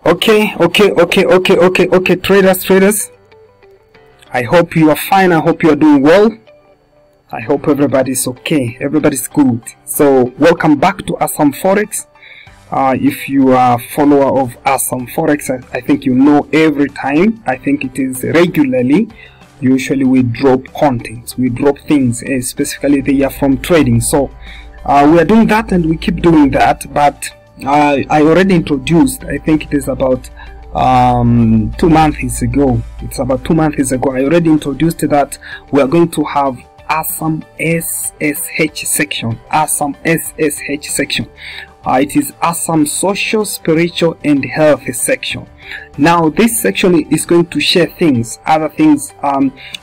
Okay, traders. I hope you are fine. I hope you are doing well. I hope everybody's okay. Everybody's good. So welcome back to Awesome Forex. If you are a follower of Awesome Forex, I think you know every time. I think it is regularly. Usually we drop content. We drop things, specifically they are from trading. So we are doing that and we keep doing that. But I already introduced, I think it is about 2 months ago. It's about 2 months ago. I already introduced that we are going to have Awesome SSH section. Awesome SSH section. It is Awesome Social, Spiritual and Health section. Now this section is going to share things, other things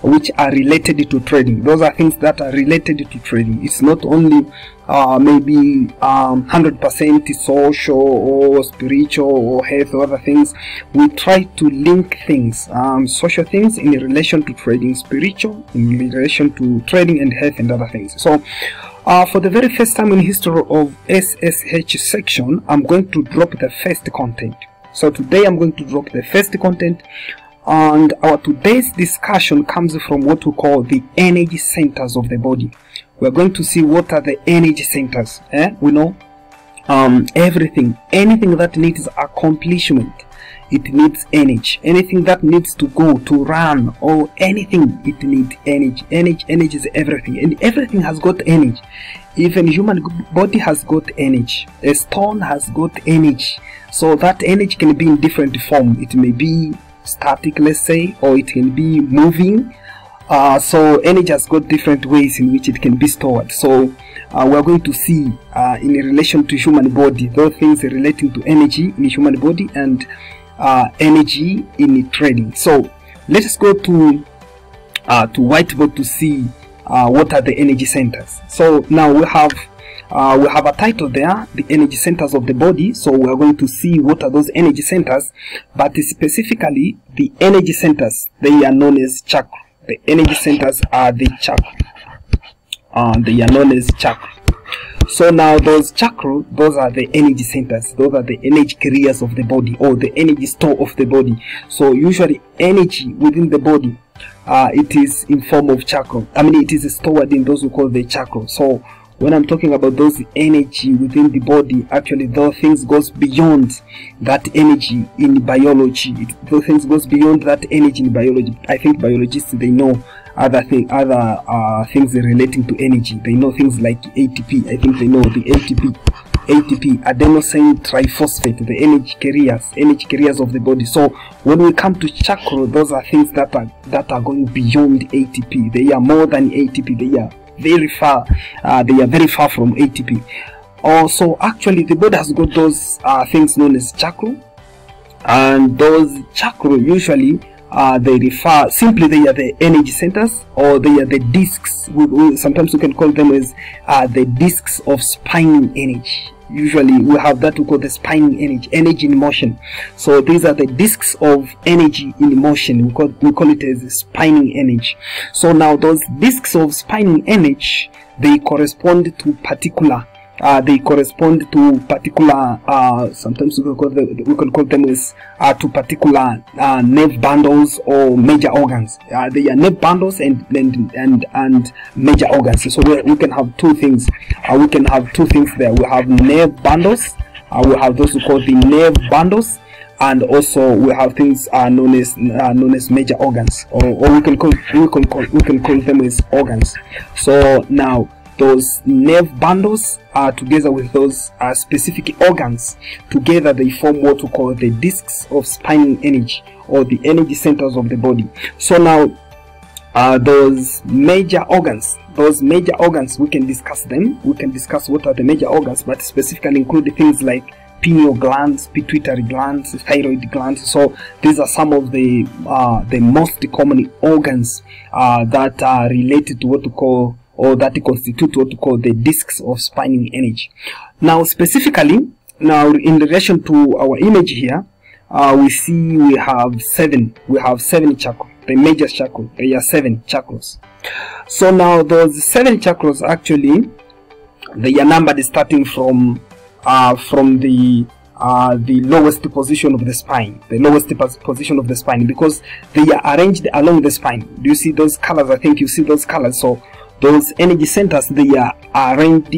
which are related to trading. Those are things that are related to trading. It's not only maybe 100% social or spiritual or health or other things. We try to link things, social things in relation to trading, spiritual in relation to trading and health and other things. So for the very first time in history of SSH section, I'm going to drop the first content. So today I'm going to drop the first content, and our today's discussion comes from what we call the energy centers of the body. We're going to see what are the energy centers. We know everything, anything that needs accomplishment, it needs energy. Anything that needs to go, to run, or anything, it needs energy. Energy is everything, and everything has got energy. Even human body has got energy. A stone has got energy. So that energy can be in different form. It may be static, let's say, or it can be moving. So energy has got different ways in which it can be stored. So we're going to see in relation to human body, those things relating to energy in human body and energy in trading. So let us go to whiteboard to see what are the energy centers. So now we have a title there, the energy centers of the body. So we are going to see what are those energy centers, but specifically the energy centers, they are known as chakra. The energy centers are the chakra. They are known as chakra. So now those chakras, those are the energy centers. Those are the energy carriers of the body, or the energy store of the body. So usually energy within the body, it is in form of chakra. I mean, it is stored in those we call the chakra. So when I'm talking about those energy within the body, actually those things goes beyond that energy in biology. Those things goes beyond that energy in biology. I think biologists, they know other things relating to energy. They know things like ATP. I think they know the ATP, adenosine triphosphate, the energy carriers of the body. So when we come to chakra, those are things that are going beyond ATP. They are more than ATP. They are very far. They are very far from ATP. So actually the body has got those things known as chakra, and those chakra usually they refer simply, they are the energy centers, or they are the discs. Sometimes we can call them as the discs of spinning energy. Usually we have that we call the spinning energy in motion. So these are the discs of energy in motion. We call it as spinning energy. So now those discs of spinning energy, they correspond to particular. Sometimes we can call them as to particular nerve bundles or major organs. They are nerve bundles and major organs. So we can have two things. We can have two things there. We have nerve bundles. We have those we call the nerve bundles, and also we have things known as major organs, or we can call them as organs. So now those nerve bundles together with those specific organs, together they form what we call the discs of spinning energy, or the energy centers of the body. So now those major organs, we can discuss them. We can discuss what are the major organs, but specifically include things like pineal glands, pituitary glands, thyroid glands. So these are some of the most common organs that are related to what we call, or that constitute what we call the discs of spinning energy. Now specifically, now in relation to our image here, we see we have seven chakras, the major chakra. There are 7 chakras. So now those 7 chakras, actually they are numbered starting from the the lowest position of the spine, because they are arranged along the spine. Do you see those colors? I think you see those colors. So those energy centers, they are arranged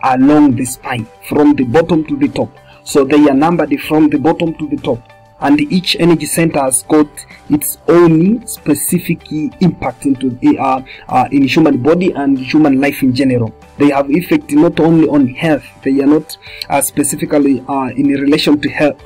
along the spine from the bottom to the top. So they are numbered from the bottom to the top, and each energy center has got its own specific impact into in human body and human life in general. They have effect not only on health. They are not specifically in relation to health.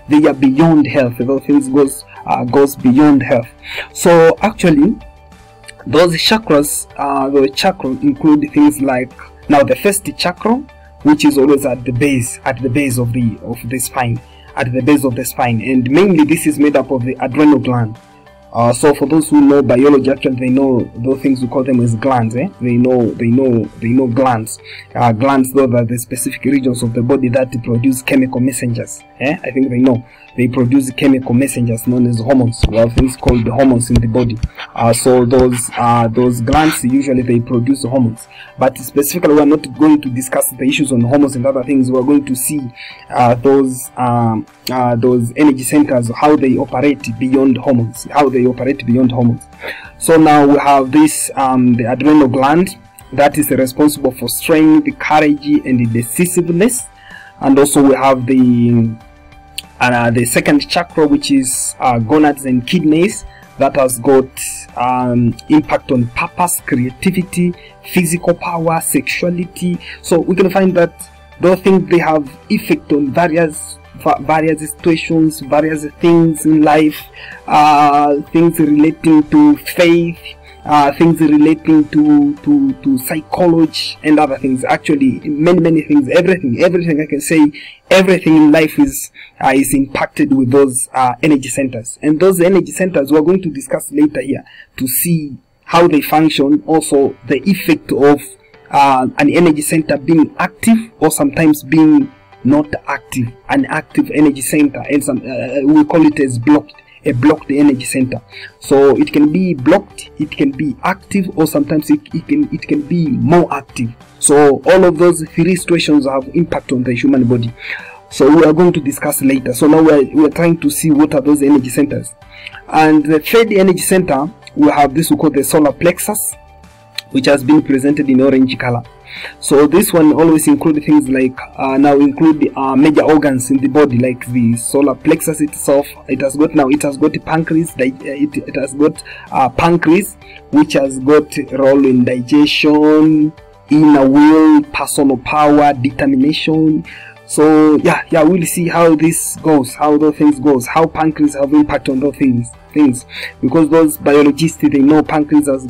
They are beyond health. Those things goes beyond health. So actually, those chakras, the chakra include things like, now the first chakra, which is always at the base of the spine, and mainly this is made up of the adrenal gland. So for those who know biology, actually they know those things, we call them as glands. They know glands. Glands, though, are the specific regions of the body that produce chemical messengers. I think they produce chemical messengers known as hormones. We have things called the hormones in the body. So those glands, usually they produce hormones. But specifically, we are not going to discuss the issues on hormones and other things. We are going to see those energy centers, how they operate beyond hormones, So now we have this the adrenal gland, that is responsible for strength, courage, and decisiveness. And also we have the second chakra, which is gonads and kidneys, that has got impact on purpose, creativity, physical power, sexuality. So we can find that those things, they have effect on various situations, various things in life, things relating to faith, things relating to psychology and other things. Actually, many things, everything I can say, everything in life is impacted with those energy centers. And those energy centers we're going to discuss later here to see how they function, also the effect of an energy center being active or sometimes being not active, an active energy center, and some we call it as a blocked energy center. So it can be blocked, it can be active, or sometimes it can be more active. So all of those three situations have impact on the human body. So we are going to discuss later. So now we are trying to see what are those energy centers. And the third energy center, we have this we call the solar plexus, which has been presented in orange color. So this one always include things like major organs in the body, like the solar plexus itself. It has got pancreas. It has got pancreas, which has got role in digestion, inner will, personal power, determination. So yeah, we'll see how this goes, how those things goes, how pancreas have impact on those things, because those biologists, they know pancreas has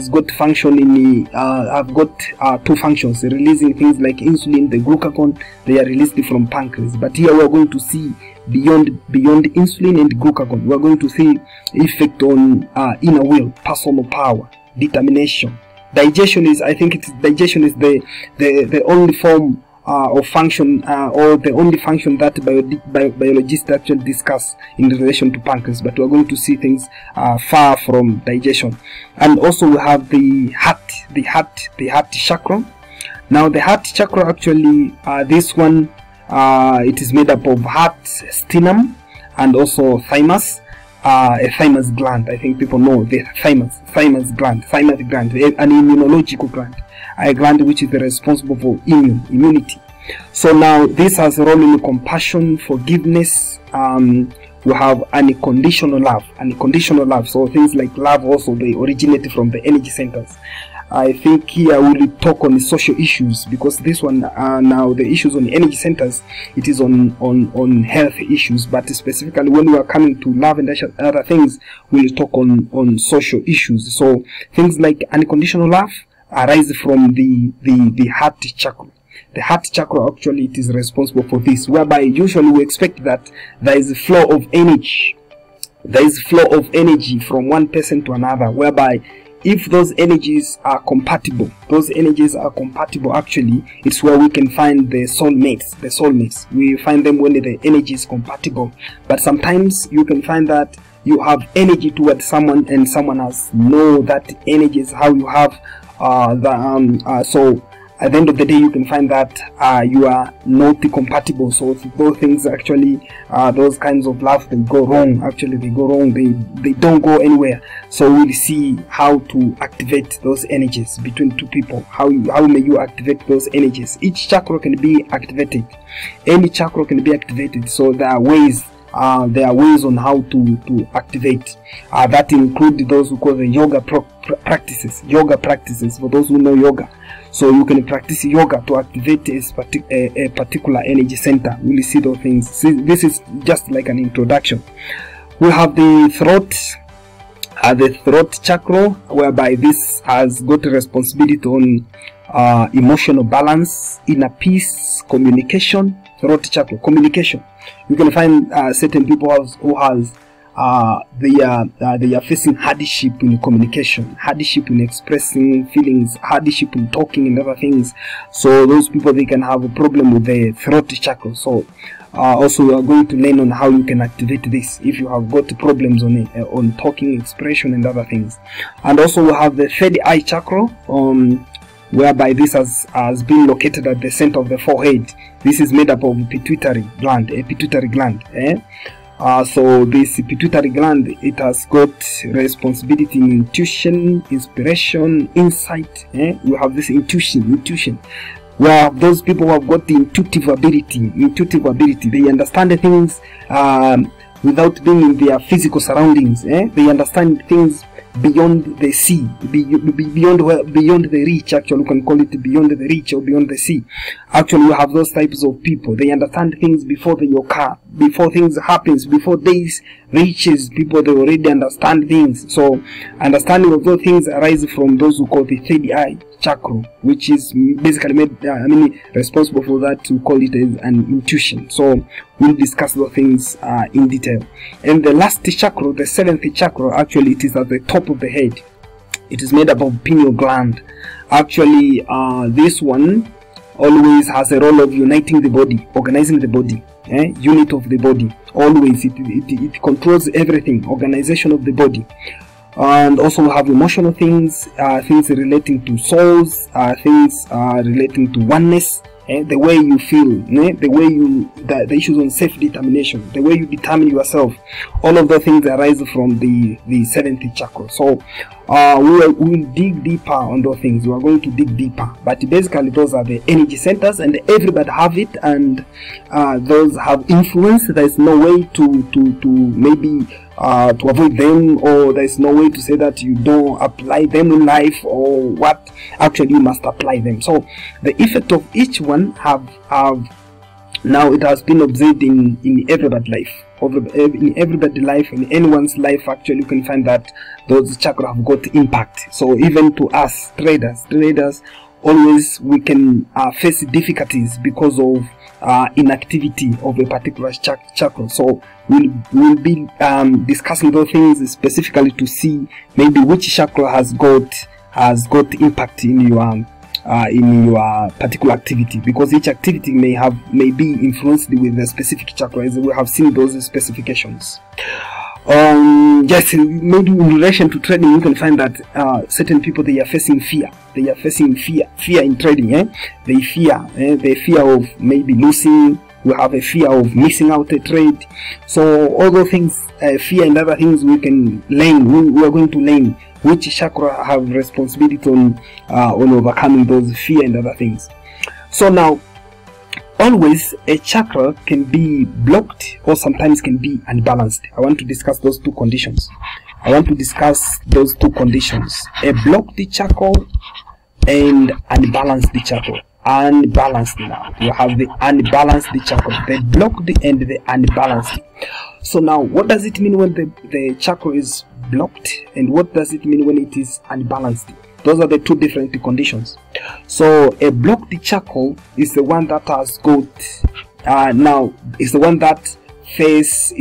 got function in have got two functions, releasing things like insulin, the glucagon. They are released from pancreas. But here we are going to see beyond insulin and glucagon. We are going to see effect on inner will, personal power, determination. Digestion is, I think digestion is the only form of function, or the only function that biologists actually discuss in relation to pancreas. But we're going to see things far from digestion. And also we have the heart chakra. Now the heart chakra, actually this one, it is made up of heart, sternum, and also thymus, a thymus gland. I think people know the thymus gland, an immunological gland, a gland which is responsible for immunity. So now this has a role in compassion, forgiveness. We have unconditional love. So things like love also, they originate from the energy centers. I think here we will talk on the social issues, because this one now the issues on the energy centers, it is on health issues, but specifically when we are coming to love and other things, we will talk on social issues. So things like unconditional love arise from the heart chakra. The heart chakra, actually, it is responsible for this, whereby usually we expect that there is a flow of energy. There is flow of energy from one person to another, whereby if those energies are compatible, actually, it's where we can find the soulmates. We find them when the energy is compatible. But sometimes you can find that you have energy towards someone and someone has no that energy is how you have at the end of the day you can find that you are not compatible. So those things actually, those kinds of love, they go wrong. Actually they go wrong, they don't go anywhere. So we'll see how to activate those energies between two people. How may you activate those energies? Each chakra can be activated, any chakra can be activated. So there are ways on how to activate, that include those who call the yoga practices for those who know yoga. So you can practice yoga to activate a particular energy center. We'll see those things. See, this is just like an introduction. We have the throat chakra, whereby this has got a responsibility on emotional balance, inner peace, communication. Throat chakra, communication. You can find certain people who they are facing hardship in communication, hardship in expressing feelings, hardship in talking and other things. So those people, they can have a problem with the throat chakra. So also we are going to learn on how you can activate this if you have got problems on talking, expression and other things. And also we have the third eye chakra, whereby this has been located at the center of the forehead. This is made up of pituitary gland, pituitary gland. So this pituitary gland, it has got responsibility in intuition, inspiration, insight. We have this intuition. Where those people who have got the intuitive ability, they understand the things without being in their physical surroundings. They understand things beyond the sea, beyond the reach. Actually, you can call it beyond the reach or beyond the sea. Actually, you have those types of people. They understand things before they occur, before things happens, before days reaches people. They already understand things. So understanding of those things arises from those who call the third eye chakra, which is basically responsible for that. We call it as an intuition. So we'll discuss those things in detail. And the last chakra, the seventh chakra, actually it is at the top of the head. It is made up of pineal gland. Actually this one always has a role of uniting the body, organizing the body, unit of the body. Always it controls everything, organization of the body. And also we have emotional things, things relating to souls, things relating to oneness, the way you feel, the way the issues on self-determination, the way you determine yourself. All of those things arise from the seventh chakra. So we will dig deeper on those things. We are going to dig deeper, but basically those are the energy centers, and everybody have it, and those have influence. There is no way to maybe to avoid them, or there is no way to say that you don't apply them in life, or what. Actually you must apply them. So the effect of each one have now it has been observed in everybody's life. In everybody's life, in anyone's life, actually you can find that those chakras have got impact. So even to us traders always we can face difficulties because of inactivity of a particular chakra. So we'll be discussing those things specifically to see maybe which chakra has got impact in your particular activity, because each activity may be influenced with a specific chakra, as we have seen those specifications. Yes, maybe in relation to trading, you can find that certain people, they are facing fear. They are facing fear in trading. They fear the fear of maybe losing. We have a fear of missing out a trade. So all those things, fear and other things, we can learn. We are going to learn which chakra have responsibility on overcoming those fear and other things. So now, always a chakra can be blocked or sometimes can be unbalanced. I want to discuss those two conditions. A blocked chakra and unbalanced chakra. Unbalanced now. You have the unbalanced chakra, the blocked and the unbalanced. So now, what does it mean when the chakra is blocked, and what does it mean when it is unbalanced? Those are the two different conditions. So a blocked chakra is the one that has got now is the one that face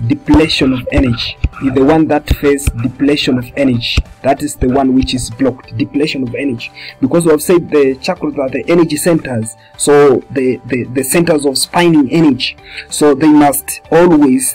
depletion of energy. Is the one that face depletion of energy. That is the one which is blocked, depletion of energy. Because we have said the chakras are the energy centers, so the centers of spinning energy. So they must always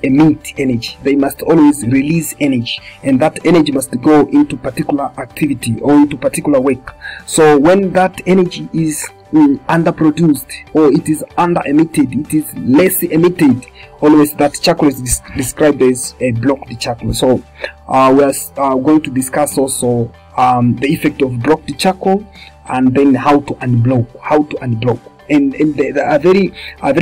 emit energy. They must always release energy, and that energy must go into particular activity or into particular work. So when that energy is underproduced or it is under emitted, it is less emitted, always that chakra is described as a blocked chakra. So we are going to discuss also the effect of blocked chakra, and then how to unblock. And a very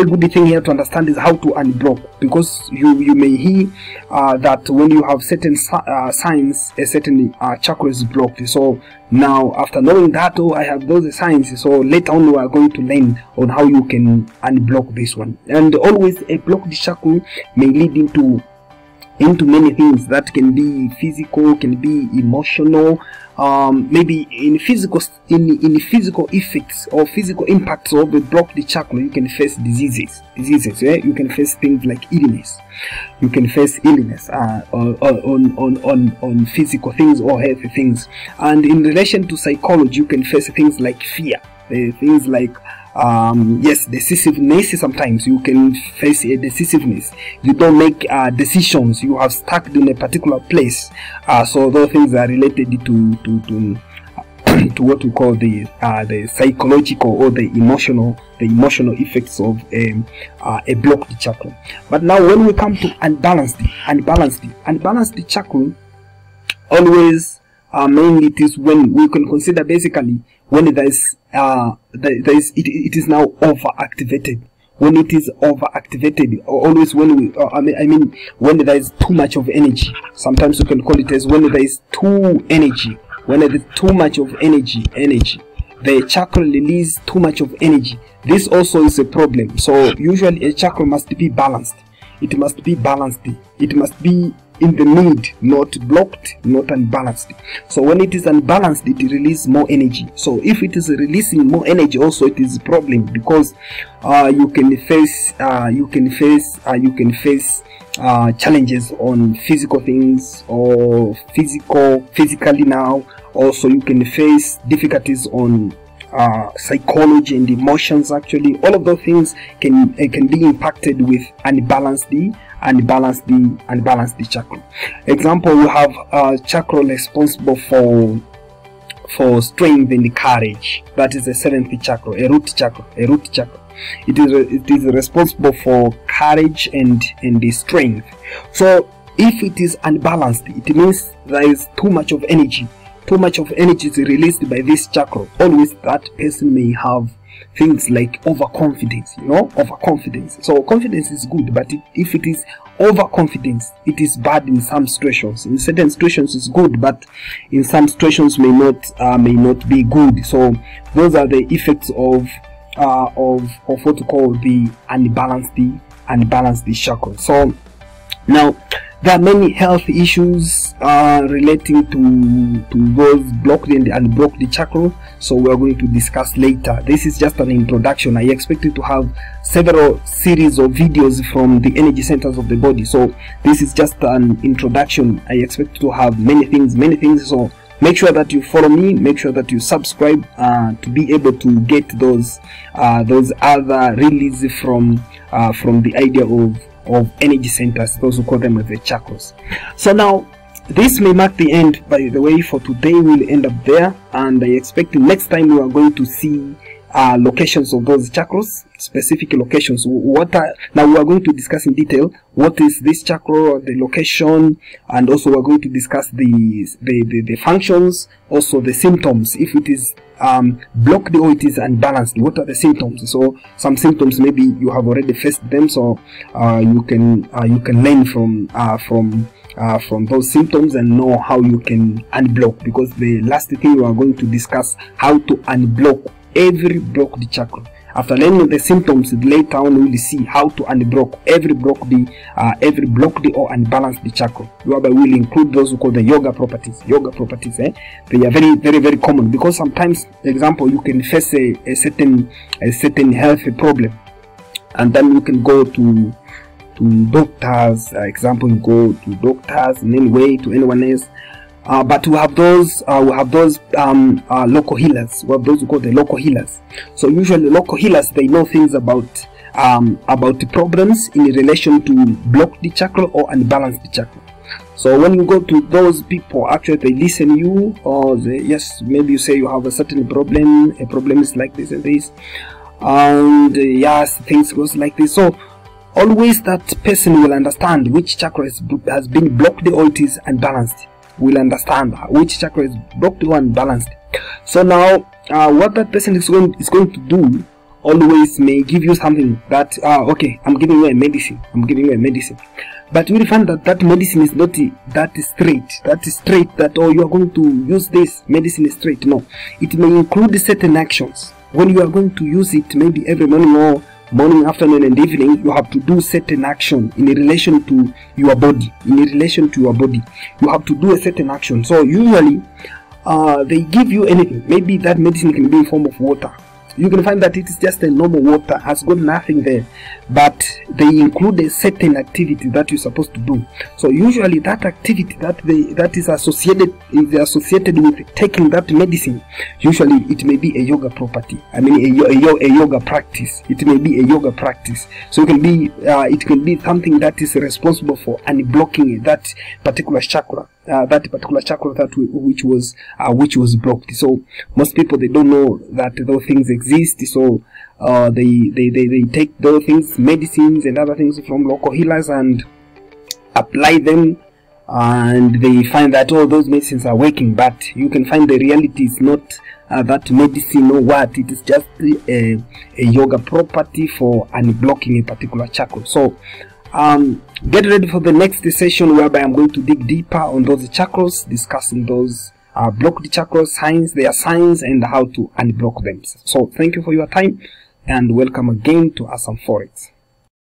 good thing here to understand is how to unblock, because you may hear that when you have certain signs, a certain chakra is blocked. So now, after knowing that, I have those signs, so later on we are going to learn on how you can unblock this one. And always a blocked chakra may lead into many things that can be physical, can be emotional, maybe in physical effects or physical impacts of a blocked chakra. You can face diseases, you can face things like illness, you can face illness on physical things or healthy things. And in relation to psychology, you can face things like fear, things like yes, decisiveness. Sometimes you can face a decisiveness. You don't make decisions. You have stuck in a particular place. So those things are related to what we call the psychological or the emotional effects of a blocked chakra. But now, when we come to unbalanced chakra, always mainly it is when we can consider basically when it is now overactivated. When it is overactivated, always when we when there is too much of energy. Sometimes we can call it as when there is too energy. When there is too much of energy, the chakra release too much of energy. This also is a problem. So usually a chakra must be balanced. It must be balanced. It must be in the mid, not blocked, not unbalanced. So when it is unbalanced, it releases more energy. So if it is releasing more energy, also it is a problem, because you can face challenges on physical things or physically now. Also you can face difficulties on psychology and emotions. Actually, all of those things can be impacted with unbalanced chakra. Example, we have chakra responsible for strength and courage. That is the seventh chakra, a root chakra. It is responsible for courage and the strength. So if it is unbalanced, it means there is too much of energy. Too much of energy is released by this chakra. Always that person may have things like overconfidence, overconfidence. So confidence is good, but if it is overconfidence, it is bad in some situations. In certain situations it's good, but in some situations may not be good. So those are the effects of what we call the unbalanced chakra. So now there are many health issues relating to those blocked and unblocked chakra, so we are going to discuss later. This is just an introduction. I expect you to have several series of videos from the energy centers of the body, so this is just an introduction. I expect to have many things. So make sure that you follow me, make sure that you subscribe to be able to get those other releases from the idea of energy centers, those who call them as the chakras. So now this may mark the end, by the way, for today. We'll end up there, and I expect next time we are going to see locations of those chakras, specific locations. Now we are going to discuss in detail what is this chakra, the location, and also we are going to discuss the functions, also the symptoms. If it is blocked or it is unbalanced, what are the symptoms? So some symptoms maybe you have already faced them, so you can learn from those symptoms and know how you can unblock, because the last thing we are going to discuss how to unblock every blocked chakra. After learning the symptoms, later on we will see how to unblock every blocked or unbalanced chakra. Whereby we will include those who call the yoga properties. They are very common, because sometimes, for example, you can face a certain health problem, and then you can go to doctors. Example, you go to doctors in any way, to anyone else. But we have those local healers. We have those who call the local healers. So usually local healers, they know things about the problems in relation to blocked chakra or unbalanced chakra. So when you go to those people, actually they listen to you, or yes, maybe you say you have a certain problem. A problem is like this and this, and yes, things goes like this. So always that person will understand which chakra has been blocked or it is unbalanced. Will understand which chakra is blocked or unbalanced. So now what that person is going to do always may give you something that okay, I'm giving you a medicine, but you will find that that medicine is not that straight, that oh, you are going to use this medicine straight. No, it may include certain actions. When you are going to use it, maybe every morning or morning, afternoon and evening, you have to do certain action in relation to your body. You have to do a certain action. So usually they give you anything. Maybe that medicine can be in form of water. You can find that it is just a normal water, has got nothing there, but they include a certain activity that you're supposed to do. So usually that activity that is associated with taking that medicine, usually it may be a yoga property. I mean a yoga practice. It may be a yoga practice. So it can be something that is responsible for unblocking that particular chakra. Which was blocked. So most people, they don't know that those things exist. So they take those things, medicines and other things from local healers, and apply them, and they find that all those medicines are working. But you can find the reality is not that medicine or what. It is just a yoga property for unblocking a particular chakra. So get ready for the next session, whereby I'm going to dig deeper on those chakras, discussing those blocked chakras, their signs, and how to unblock them. So thank you for your time, and welcome again to Awesome Forex.